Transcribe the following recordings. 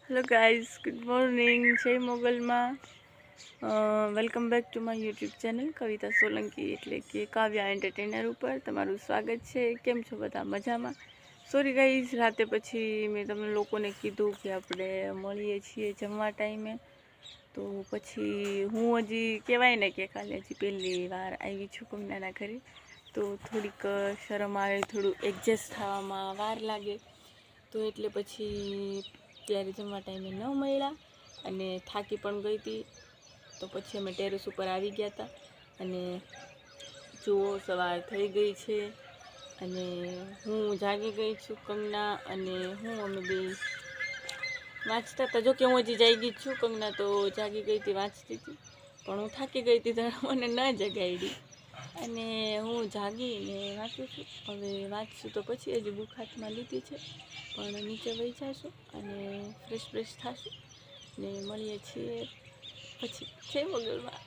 Hello guys, good morning. जय मोगलમાં welcome back to my YouTube channel Kavita Solanki એટલે કે કાવ્યા એન્ટરટેનર ઉપર તમારું સ્વાગત છે। કેમ છો બધા? મજામાં? સોરી ગાઈસ, રાતે પછી મેં તમને લોકોને કીધું કે આપણે મળીએ છીએ જમવા ટાઈમે, તો પછી હું હજી કહેવાય ને કે કાલે હજી પહેલી વાર આવી છું કંગનાના ઘરે, તો થોડીક શરમ આવે, થોડું એડજસ્ટ થવામાં વાર લાગે, તો એટલે પછી ત્યારે જમવા ટાઈમે ન મળ્યા અને થાકી પણ ગઈ હતી, તો પછી અમે ટેરેસ ઉપર આવી ગયા હતા અને જુઓ સવાર થઈ ગઈ છે અને હું જાગી ગઈ છું કંગના અને અમે બે વાંચતા હતા। જો કે હું હજી જાગી જ છું, કંગના તો જાગી ગઈ હતી, વાંચતી હતી, પણ હું થાકી ગઈ હતી તો મને ન જગાડી અને હું જાગીને વાંચું છું। હવે વાંચશું તો પછી હજી બુક હાથમાં લીધી છે, પણ નીચે વહી જશું અને ફ્રેશ થશું ને મળીએ છીએ પછી। જય મોગલમાં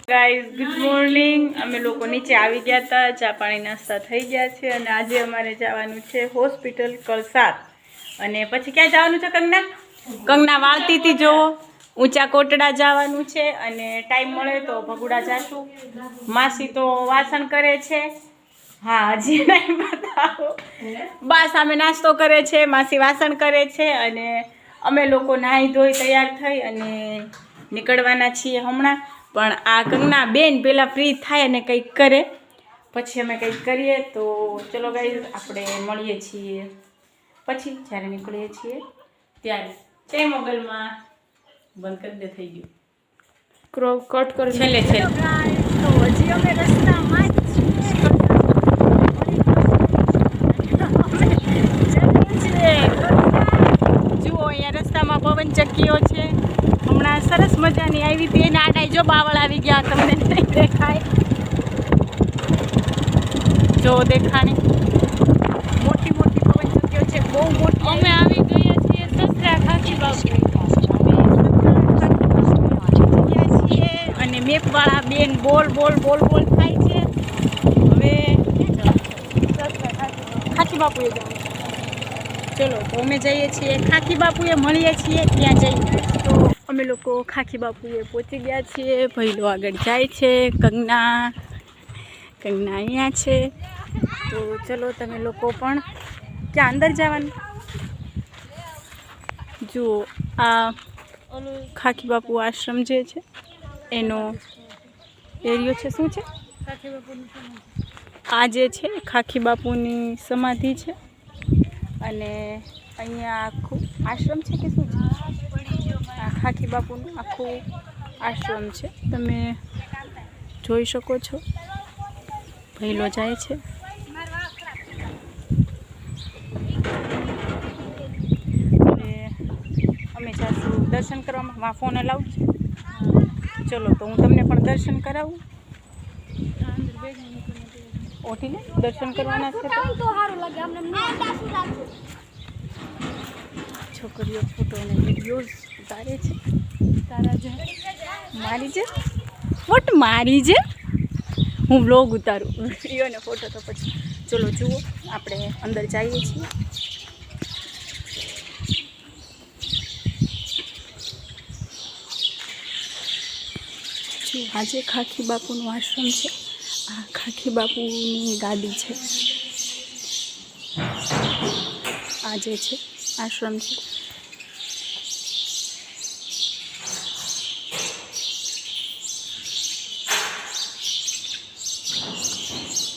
ગાઈઝ, ગુડ મોર્નિંગ। અમે લોકો નીચે આવી ગયા હતા, ચા પાણી નાસ્તા થઈ ગયા છે અને આજે અમારે જવાનું છે હોસ્પિટલ કળસાર। અને પછી ક્યાં જવાનું છે કંગના? કંગના વાળતી હતી, જોવો ઊંચા કોટડા જવાનું છે અને ટાઈમ મળે તો ભગુડા જાશું। માસી તો વાસણ કરે છે, હા હજી નહીં બતાવો, બા સામે નાસ્તો કરે છે, માસી વાસણ કરે છે અને અમે લોકો નાહી ધોઈ તૈયાર થઈ અને નીકળવાના છીએ હમણાં। પણ આ કંગના બેન પહેલાં ફ્રી થાય અને કંઈક કરે, પછી અમે કંઈક કરીએ। તો ચલો ગાઈઝ, આપણે મળીએ છીએ પછી જ્યારે નીકળીએ છીએ ત્યારે। જય મોગલમાં બંધ કરી દે, થઈ ગયું કટ કરી છેલ્લે છે। તો હજી અમે રસ્તામાં જ જુઓ, અહીંયા રસ્તામાં પવન ચક્કીઓ છે, હમણાં સરસ મજાની આવી હતી એને આડાઈ જો બાવળ આવી ગયા, તમને નહીં દેખાય, જો દેખાણી મોટી મોટી પવન ચક્કીઓ છે, બહુ મોટી। અમે આવી ગયા છીએ સસરા ખાખી બાપુ અને મેપવાળા બેન બોલ બોલ બોલ બોલ થાય છે। હવે ખાખી બાપુએ જવાનું, ચલો તો અમે જઈએ છીએ ખાખી બાપુએ, મળીએ છીએ ત્યાં જઈએ। તો અમે લોકો ખાખી બાપુએ પહોંચી ગયા છીએ, ભઈલો આગળ જાય છે, કંગના અહીંયા છે। તો ચલો તમે લોકો પણ ક્યાં અંદર જવાનું? જુઓ, આ ખાખી બાપુ આશ્રમ જે છે એનો એરિયો છે। શું છે? આ જે છે ખાખી બાપુની સમાધિ છે અને અહીંયા આખું આશ્રમ છે કે શું છે? આ ખાખી બાપુનું આખું આશ્રમ છે, તમે જોઈ શકો છો। ભઈલો જાય છે અને અમે જાશું દર્શન કરવામાં। માં ફોન અલાઉડ છે? ચલો તો હું તમને પણ દર્શન કરાવું। ઓઠી ને દર્શન કરવાના છે તો છોકરીઓ ફોટો અને વિડીયોઝ ઉતારે છે। તારા જે મારી જે વોટ મારી જે હું વ્લોગ ઉતારું, વિડીયો અને ફોટો તો પછી ચલો જુઓ, આપણે અંદર જઈએ છીએ। આજે ખાખી બાપુનું આશ્રમ છે, આ ખાખી બાપુની ગાદી છે, આ જે છે આશ્રમ છે।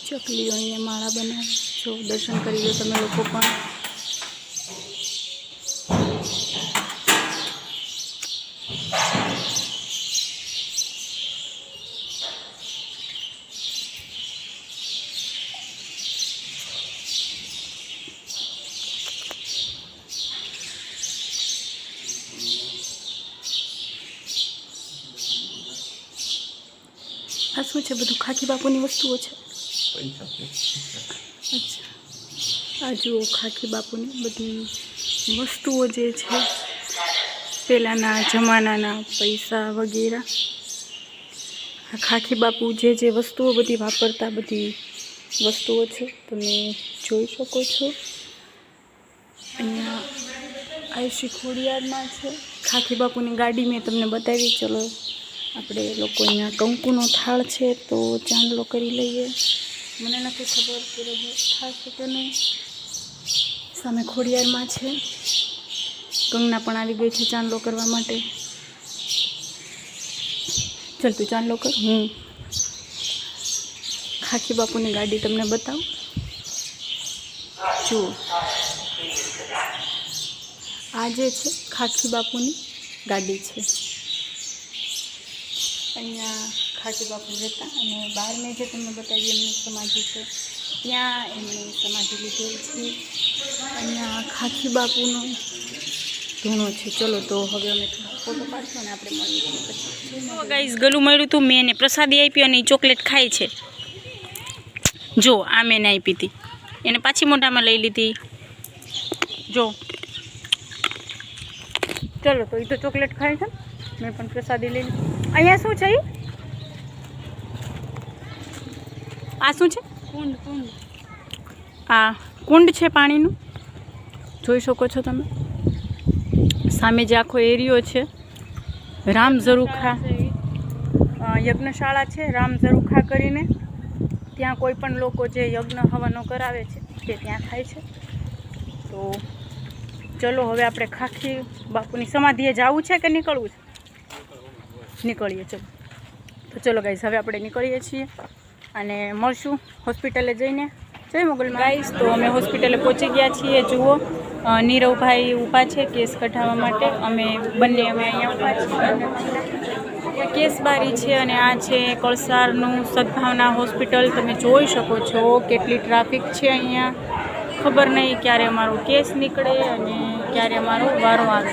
ચકલીઓ અહીંયા માળા બનાવે, જો દર્શન કરી લો તમે લોકો પણ। આ શું છે? બધું ખાખી બાપુની વસ્તુઓ છે। અચ્છા, આ જુઓ ખાખી બાપુની બધી વસ્તુઓ જે છે, પહેલાંના જમાનાના પૈસા વગેરે। આ ખાખી બાપુ જે વસ્તુઓ બધી વાપરતા, બધી વસ્તુઓ છે, તમે જોઈ શકો છો। અહીંયા આયુષી ખોડિયારમાં છે. ખાખી બાપુની ગાડી મેં તમને બતાવી. ચલો આપણે લોકો અહીંયા કંકુનો થાળ છે તો ચાંદલો કરી લઈએ. મને નથી ખબર કે થશે કે નહીં. સામે ખોડિયારમાં છે. કંગના પણ આવી ગઈ છે ચાંદલો કરવા માટે. ચાલ તું ચાંદલો કર. હું ખાખી બાપુની ગાડી તમને બતાવું. જુઓ આ જે છે ખાખી બાપુની ગાડી છે. અહીંયા ખાખી બાપુ રહેતા અને બહાર મેં જે તમને બતાવી એમની સમાધિ છે ત્યાં એમની સમાધિ લીધેલ છે. અહીંયા ખાખી બાપુનો ધૂણો છે. ચલો તો હવે અમે ફોટો પાડશું અને આપણે મળીએ પછી. ગાઈસ ગલું મળ્યું હતું, મેં એને પ્રસાદી આપી અને એ ચોકલેટ ખાય છે. જો આ મેં આપી હતી, એને પાછી મોઢામાં લઈ લીધી. જો ચલો તો એ તો ચોકલેટ ખાય છે. મેં પણ પ્રસાદી લઈ લીધી. અહીંયા શું છે? આ શું છે? કુંડ. કુંડ આ કુંડ છે પાણીનું. જોઈ શકો છો તમે સામે જે આખો એરિયો છે રામ ઝરૂખા યજ્ઞશાળા છે. રામ ઝરૂખા કરીને ત્યાં કોઈ પણ લોકો જે યજ્ઞ હવનો કરાવે છે તે ત્યાં થાય છે. તો ચલો હવે આપણે ખાખી બાપુની સમાધિએ જવું છે કે નીકળવું છે? નીકળીએ. ચલો તો ચલો ગાઈસ હવે આપણે નીકળીએ છીએ અને મળશું હોસ્પિટલે જઈને. જય મોગલમાં. ગાઈસ તો અમે હોસ્પિટલે પહોંચી ગયા છીએ. જુઓ નીરવભાઈ ઊભા છે કેસ કઢાવવા માટે. અમે અહીંયા ઊભા છીએ. કેસબારી છે અને આ છે કળસારનું સદભાવના હોસ્પિટલ. તમે જોઈ શકો છો કેટલી ટ્રાફિક છે અહીંયા. ખબર નહીં ક્યારે અમારો કેસ નીકળે અને ક્યારે અમારો વારો આવે.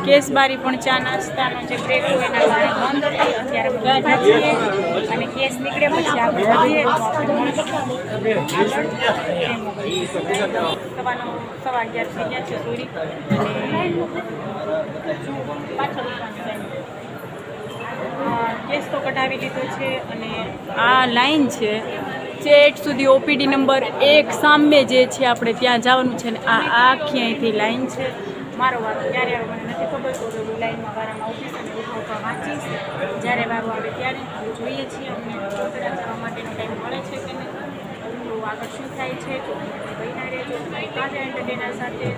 કેસબારી પણ ચા નાસ્તાનો જે બ્રેક હોય એના કારણે બંધ હતી. અત્યારે બધા છીએ અને કેસ નીકળે પછી આપણે વધીએ તો આપણે સવા 11 થઈ ગયા છે સોરી. અને કેસ તો કઢાવી લીધો છે અને આ લાઈન છે ચેટ સુધી ઓપીડી નંબર 1 સામે જે છે આપણે ત્યાં જવાનું છે. ને આ આખી અહીંથી લાઈન છે. મારો વારો ક્યારે આવે મને નથી ખબર. તો લાઈનમાં વારામાં ઓફિસને ઊભા વાંચીશ. જ્યારે વારો આવે ત્યારે જોઈએ છીએ અમને ચોતરા જવા માટેનો ટાઈમ મળે છે કે નહીં. તો આગળ શું થાય છે તો બહીના રહેજો. તમારી કાવ્ય એન્ટરટેનર સાથે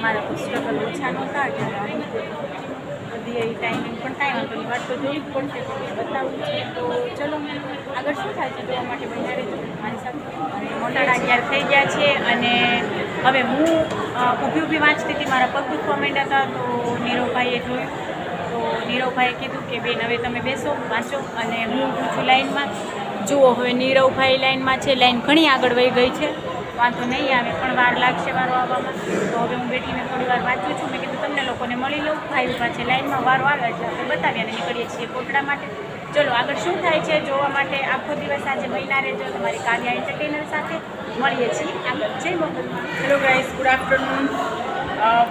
મારા સ્ટ્રગલ ઓછા નહોતા ત્યારે બધી એ ટાઈમિંગ પણ કાંઈ વાંધોની વાત તો જોવી જ પડશે તો બતાવવું છે. તો ચલો આગળ શું થાય છે જોવા માટે બહીના રહેજો મારી સાથે. અને મોટા 11 થઈ ગયા છે અને હવે હું ઊભી વાંચતી હતી. મારા પગ દુખવા માંડ્યા હતા. તો નીરવભાઈએ જોયું તો નીરવભાઈએ કીધું કે બેન હવે તમે બેસો વાંચો અને હું ઊભું છું લાઈનમાં. જુઓ હવે નીરવભાઈ લાઈનમાં છે. લાઈન ઘણી આગળ વહી ગઈ છે. વાંધો નહીં આવે પણ વાર લાગશે વારો આવવામાં. તો હવે હું બેઠીને થોડી વાર વાંચું છું. મેં કીધું તમને લોકોને મળી લઉં. ભાઈ ઊભા છે લાઈનમાં. વારો આવે એટલે આપણે બતાવીએ અને નીકળીએ છીએ કોટડા માટે. ચલો આગળ શું થાય છે જોવા માટે આખો દિવસ આજે બહીના રહેજો તમારી કાવ્યા એન્ટરટેનર સાથે. મળીએ છીએ આગળ. જય મોગલમાં. Hello guys, good afternoon.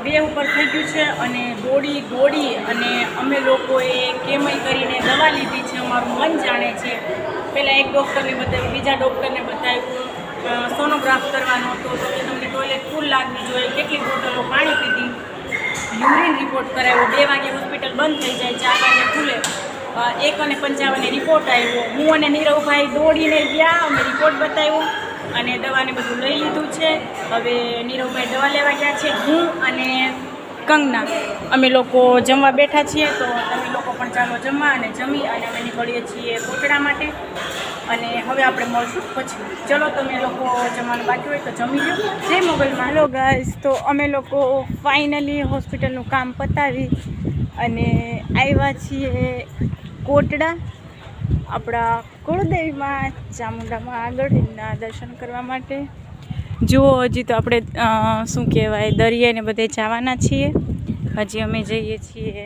2 ઉપર થઈ ગયું છે અને દોડી અને અમે લોકોએ કેમય કરીને દવા લીધી છે. અમારું મન જાણે છે. પહેલાં એક ડૉક્ટરને બતાવ્યું, બીજા ડૉક્ટરને બતાવ્યું. સોનોગ્રાફ કરવાનો હતો તો કે તમને ટોયલેટ ફૂલ લાગવી જોઈએ. કેટલી બોટલો પાણી પીધી. યુરિન રિપોર્ટ કરાવ્યો. 2 વાગે હોસ્પિટલ બંધ થઈ જાય, 4 વાગે ખુલે. 1:55 રિપોર્ટ આવ્યો. હું અને નીરવભાઈ દોડીને ગયા. અમે રિપોર્ટ બતાવ્યો અને દવાને બધું લઈ લીધું છે. હવે નીરવભાઈ દવા લેવા ગયા છે. હું અને કંગના અમે લોકો જમવા બેઠા છીએ. તો તમે લોકો પણ ચાલો જમવા અને જમી અને અમે નીકળીએ છીએ કોટડા માટે. અને હવે આપણે મળશું પછી. ચલો તમે લોકો જમવાનું બાકી હોય તો જમી લો. જય મોગલમાં. હેલો ગાઈસ, તો અમે લોકો ફાઇનલી હોસ્પિટલનું કામ પતાવી અને આવ્યા છીએ કોટડા આપણા કુળદેવીમાં ચામુંડામાં આગળ એમના દર્શન કરવા માટે. જુઓ હજી તો આપણે શું કહેવાય દરિયાને બધે જવાના છીએ. હજી અમે જઈએ છીએ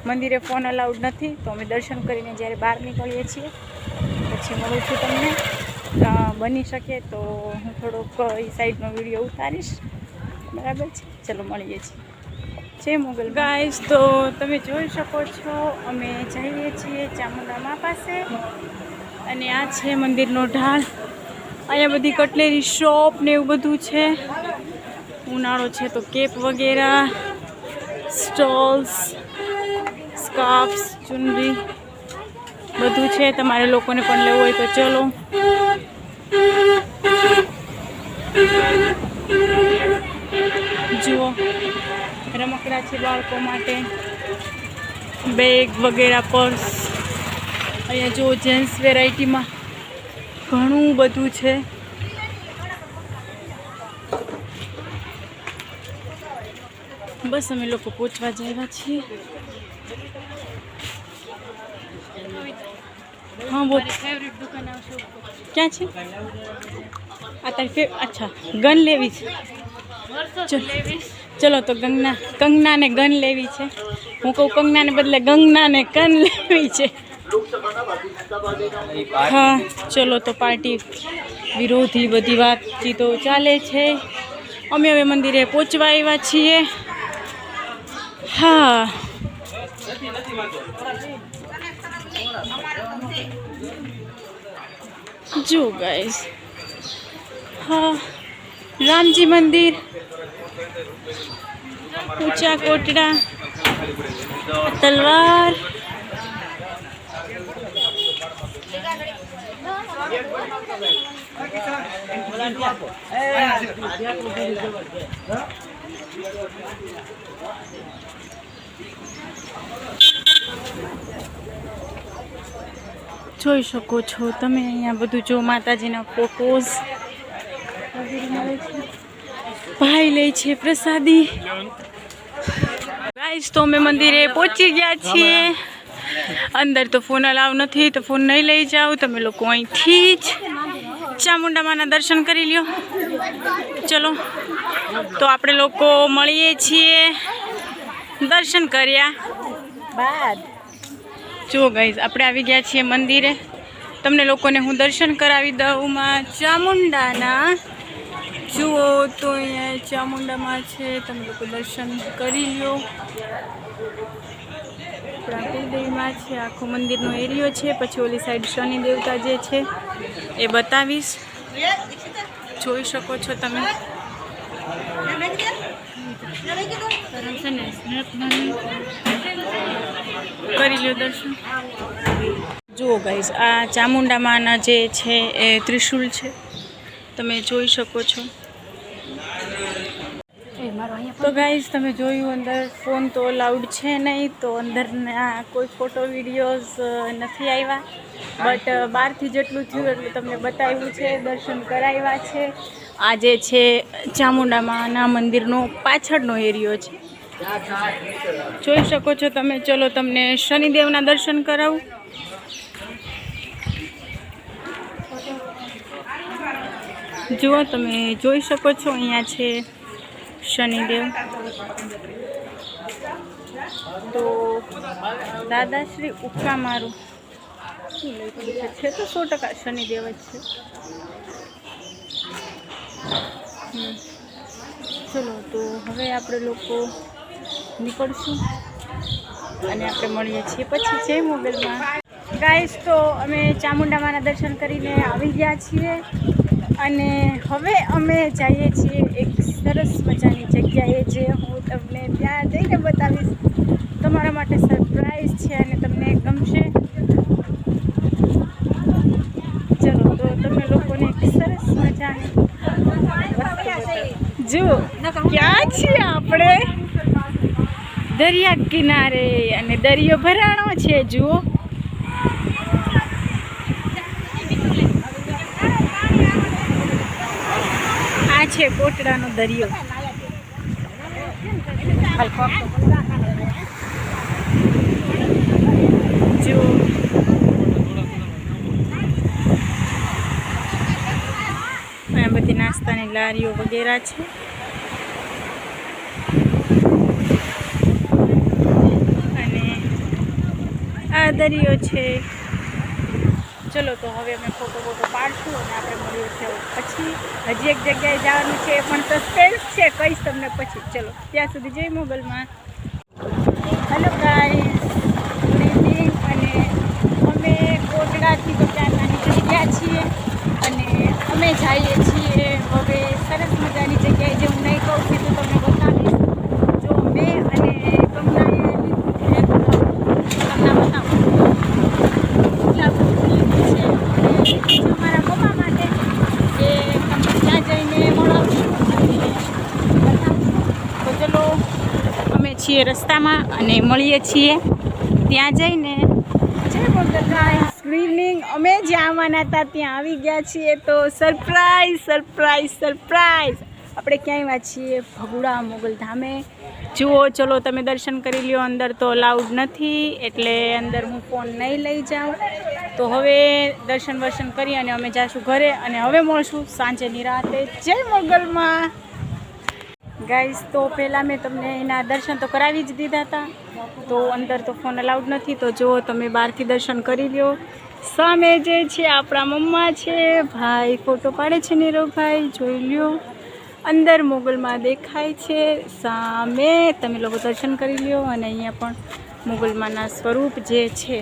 મંદિરે ફોન અલાઉડ નથી. તો અમે દર્શન કરીને જ્યારે બહાર નીકળીએ છીએ પછી મળું છું તમને. બની શકે તો હું થોડોક એ સાઈડનો વિડીયો ઉતારીશ. બરાબર છે. ચલો મળીએ છીએ. જય મોગલ. ગાઈસ તો તમે જોઈ શકો છો અમે જઈએ છીએ ચામુંડા પાસે અને આ છે મંદિરનો ઢાળ. અહીંયા બધી કટલેરી શોપ ને એવું બધું છે. હું ઉનાળો છે તો કેપ વગેરે, સ્ટોલ્સ, સ્કાર્ફ્સ, ચુનરી બધું છે. તમારે લોકોને પણ લેવું હોય તો ચલો. જુઓ રમકડા છે બાળકો માટે, બેગ વગેરે, પર્સ. અહીંયા જો જેન્ટ્સ વેરાયટીમાં ઘણું બધું છે. બસ અમે લોકો પહોંચવા જ આવ્યા છીએ. હા બોલ, ક્યાં છે આ તારી અચ્છા ગન લેવી છે. ચલો તો કંગનાને ગન લેવી છે. હું કહું કંગનાને બદલે ગંગનાને કન લેવી છે. હા ચલો તો પાર્ટી વિરોધી બધી વાતચીતો ચાલે છે. અમે હવે મંદિરે પહોંચવા આવ્યા છીએ. હા જો ગાઈસ, હા રામજી મંદિર, ઊંચા કોટડા, તલવાર. જોઈ શકો છો તમે અહીંયા બધું. જો માતાજીના ફોટોઝ ભાઈ લે છે પ્રસાદી. ગાઈસ તો અમે મંદિરે પહોંચી ગયા છીએ. અંદર તો ફોન અલાવ નથી તો ફોન નહીં લઈ જાઓ. તમે લોકો અહીંથી જ ચામુંડા માના દર્શન કરી લ્યો. ચલો તો આપણે લોકો મળીએ છીએ દર્શન કર્યા બાદ. જો ગાઈસ આપણે આવી ગયા છીએ મંદિરે. તમને લોકોને હું દર્શન કરાવી દઉં માં ચામુંડાના. જુઓ તો અહીંયા ચામુંડામાં છે, તમે લોકો દર્શન કરી લ્યો. આપણા કુલદેવીમાં છે. આખો મંદિરનો એરિયો છે. પછી ઓલી સાઈડ શનિ દેવતા જે છે એ બતાવીશ. જોઈ શકો છો તમે. કરી લ્યો દર્શન. જુઓ ગાઈસ આ ચામુંડામાંના જે છે એ ત્રિશુલ છે, તમે જોઈ શકો છો. તો ગાઈસ તમે જોયું અંદર ફોન તો અલાઉડ છે નહીં, તો અંદરના કોઈ ફોટો વિડીયોઝ નથી આવ્યા. બટ બહારથી જેટલું થયું એટલું તમને બતાવ્યું છે, દર્શન કરાવ્યા છે. આ જે છે ચામુંડામાંના મંદિરનો પાછળનો એરિયો છે, જોઈ શકો છો તમે. ચલો તમને શનિદેવના દર્શન કરાવું. જુઓ તમે જોઈ શકો છો અહીંયા છે શનિદેવ. તો દાદાશ્રી ઉકા મારું શું લખ્યું છે તો 100% શનિદેવ જ છે. ચલો તો હવે આપણે લોકો નીકળશું અને આપણે મળીએ છીએ પછી જય મોગલમાં. ગાઈસ તો અમે ચામુંડામાના દર્શન કરીને આવી ગયા છીએ અને હવે અમે જઈએ છીએ એક સરસ મજાની જગ્યાએ, જે હું તમને ત્યાં જઈને બતાવીશ. તમારા માટે સરપ્રાઈઝ છે અને તમને ગમશે. ચલો તો તમે લોકોને એક સરસ મજાની જુઓ ક્યાં છીએ આપણે. દરિયા કિનારે અને દરિયો ભરાણો છે. જુઓ આ છે કોટડાનો દરિયો. જો આ બધી નાસ્તાની લારીઓ વગેરે છે. અને આ દરિયો છે. ચલો તો હવે અમે ફોટો પાડશું અને આપણે મળીએ છીએ પછી. હજી એક જગ્યાએ જવાનું છે પણ સસ્પેન્સ છે, કહીશ તમને પછી. ચલો ત્યાં સુધી જય મોગલમાં. Hello guys, good evening. અને અમે કોટડાથી તો ત્યાં નીકળી ગયા છીએ અને અમે જઈએ છીએ હવે સરસ મજાની જગ્યાએ, જે હું નહીં કહું છું છીએ રસ્તામાં અને મળીએ છીએ ત્યાં જઈને. જય મોગલમાં. સ્ક્રીનિંગ અમે જ્યાં આવવાના હતા ત્યાં આવી ગયા છીએ. તો સરપ્રાઈઝ સરપ્રાઈઝ સરપ્રાઈઝ આપણે ક્યાં આવ્યા છીએ? ભગુડા મોગલધામે. જુઓ, ચલો તમે દર્શન કરી લ્યો. અંદર તો અલાઉડ નથી એટલે અંદર હું ફોન નહીં લઈ જાઉં. તો હવે દર્શન વર્શન કરી અને અમે જાશું ઘરે અને હવે મળશું સાંજેની રાતે. જય મોગલમાં. ગાઈસ, તો પહેલાં મેં તમને એના દર્શન તો કરાવી જ દીધા હતા. તો અંદર તો ફોન અલાઉડ નથી. તો જુઓ તમે બહારથી દર્શન કરી લ્યો. સામે જે છે આપણા મમ્મા છે. ભાઈ ફોટો પાડે છે નીરવભાઈ, જોઈ લ્યો. અંદર મોગલમાં દેખાય છે સામે. તમે લોકો દર્શન કરી લ્યો. અને અહીંયા પણ મોગલમાના સ્વરૂપ જે છે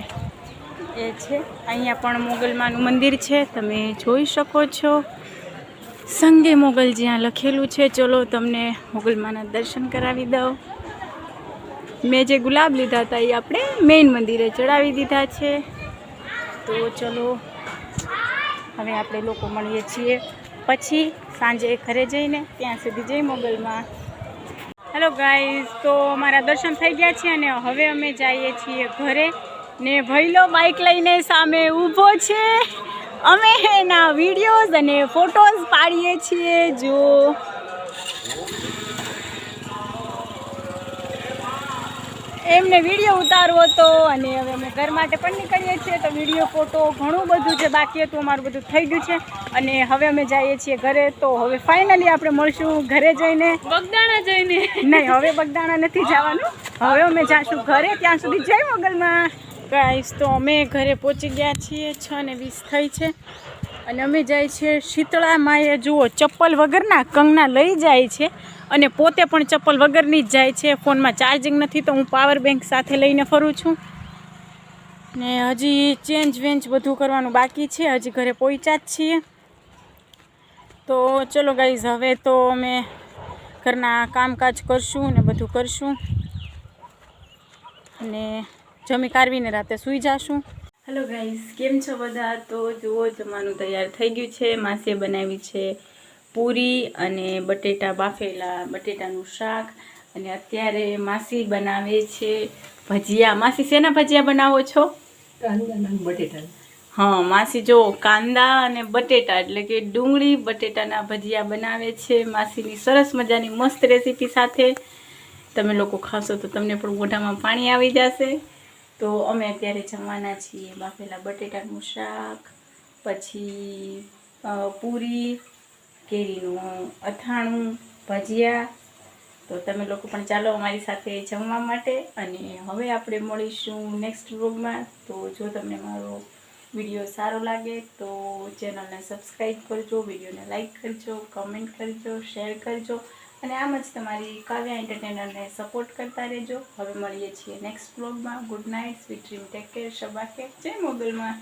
એ છે. અહીંયા પણ મોગલમાનું મંદિર છે, તમે જોઈ શકો છો. સંગે મોગલ જ્યાં લખેલું છે. ચલો તમને મોગલમાના દર્શન કરાવી દઉં. મેં જે ગુલાબ લીધા હતા એ આપણે મેઇન મંદિરે ચડાવી દીધા છે. તો ચલો હવે આપણે લોકો મળીએ છીએ પછી સાંજે ઘરે જઈને. ત્યાં સુધી જય મોગલમાં. હેલો ગાઈઝ, તો અમારા દર્શન થઈ ગયા છે અને હવે અમે જઈએ છીએ ઘરે. ને ભઈલો બાઇક લઈને સામે ઊભો છે. અમે એના વિડીયોઝ અને ફોટોઝ પાડીએ છીએ. જો એમને વિડીયો ઉતારવો હતો અને હવે અમે ઘર માટે પણ નીકળીએ છીએ. તો વિડીયો ફોટો ઘણું બધું જે બાકી હતું અમારું બધું થઈ ગયું છે અને હવે અમે જઈએ છીએ ઘરે. તો હવે ફાઇનલી આપણે મળશું ઘરે જઈને. બગદાણા જઈને નહીં, હવે બગદાણા નથી જવાનું. હવે અમે જાશું ઘરે. ત્યાં સુધી જય મોગલમાં. ગાઈસ, તો અમે ઘરે પહોંચી ગયા છીએ. 6:20 થઈ છે અને અમે જાય છીએ શીતળા માએ. જુઓ, ચપ્પલ વગરના કંગના લઈ જાય છે અને પોતે પણ ચપ્પલ વગરની જ જાય છે. ફોનમાં ચાર્જિંગ નથી તો હું પાવર બેંક સાથે લઈને ફરું છું. ને હજી ચેન્જ વેન્જ બધું કરવાનું બાકી છે. હજી ઘરે પહોંચ્યા જ છીએ. તો ચલો ગાઈઝ, હવે તો અમે ઘરના કામકાજ કરશું ને બધું કરશું અને જમી કારવીને રાતે સૂઈ જશું. હેલો ગાઈઝ, કેમ છો બધા? તો જુઓ, જમવાનું તૈયાર થઈ ગયું છે. માસીએ બનાવી છે પૂરી અને બટેટા બાફેલા, બટેટાનું શાક. અને અત્યારે માસી બનાવે છે ભજીયા. માસી શેના ભજીયા બનાવો છો? કાંદા બટેટા. હા, માસી જો કાંદા અને બટેટા એટલે કે ડુંગળી બટેટાના ભજીયા બનાવે છે માસીની સરસ મજાની મસ્ત રેસીપી સાથે. તમે લોકો ખાશો તો તમને પણ મોઢામાં પાણી આવી જશે. તો અમે અત્યારે જમવાના છીએ બાફેલા બટેટાનું શાક, પછી પૂરી, કેરીનું અથાણું, ભજીયા. તો તમે લોકો પણ ચાલો અમારી સાથે જમવા માટે. અને હવે આપણે મળીશું નેક્સ્ટ વ્લોગમાં. તો જો તમને મારો વિડીયો સારો લાગે તો ચેનલને સબસ્ક્રાઈબ કરજો, વિડીયોને લાઈક કરજો, કમેન્ટ કરજો, શેર કરજો અને આમ જ તમારી કાવ્યા એન્ટરટેનરને સપોર્ટ કરતા રહેજો. હવે મળીએ છીએ નેક્સ્ટ વ્લોગમાં. Good night, sweet dream, take care, શબાકે. જય મોગલમાં.